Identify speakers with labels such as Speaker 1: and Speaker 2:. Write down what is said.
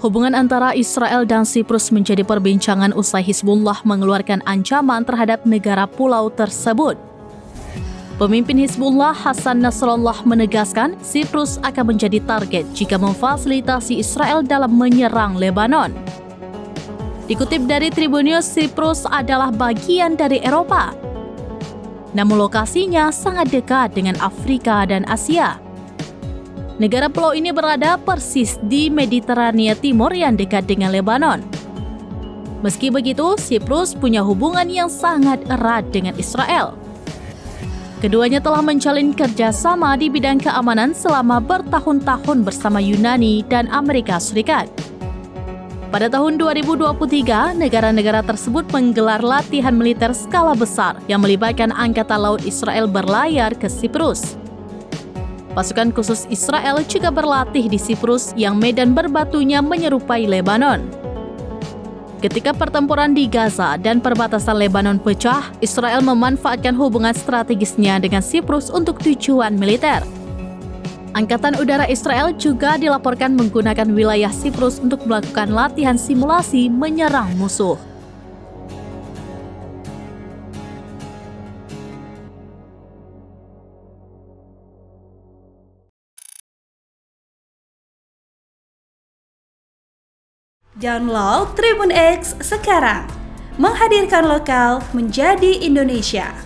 Speaker 1: Hubungan antara Israel dan Siprus menjadi perbincangan usai Hizbullah mengeluarkan ancaman terhadap negara pulau tersebut. Pemimpin Hizbullah Hasan Nasrallah menegaskan Siprus akan menjadi target jika memfasilitasi Israel dalam menyerang Lebanon. Dikutip dari Tribun News, Siprus adalah bagian dari Eropa, namun lokasinya sangat dekat dengan Afrika dan Asia. Negara pulau ini berada persis di Mediterania Timur yang dekat dengan Lebanon. Meski begitu, Siprus punya hubungan yang sangat erat dengan Israel. Keduanya telah menjalin kerjasama di bidang keamanan selama bertahun-tahun bersama Yunani dan Amerika Serikat. Pada tahun 2023, negara-negara tersebut menggelar latihan militer skala besar yang melibatkan Angkatan Laut Israel berlayar ke Siprus. Pasukan khusus Israel juga berlatih di Siprus yang medan berbatunya menyerupai Lebanon. Ketika pertempuran di Gaza dan perbatasan Lebanon pecah, Israel memanfaatkan hubungan strategisnya dengan Siprus untuk tujuan militer. Angkatan Udara Israel juga dilaporkan menggunakan wilayah Siprus untuk melakukan latihan simulasi menyerang musuh.
Speaker 2: Download Tribun X sekarang, menghadirkan lokal menjadi Indonesia.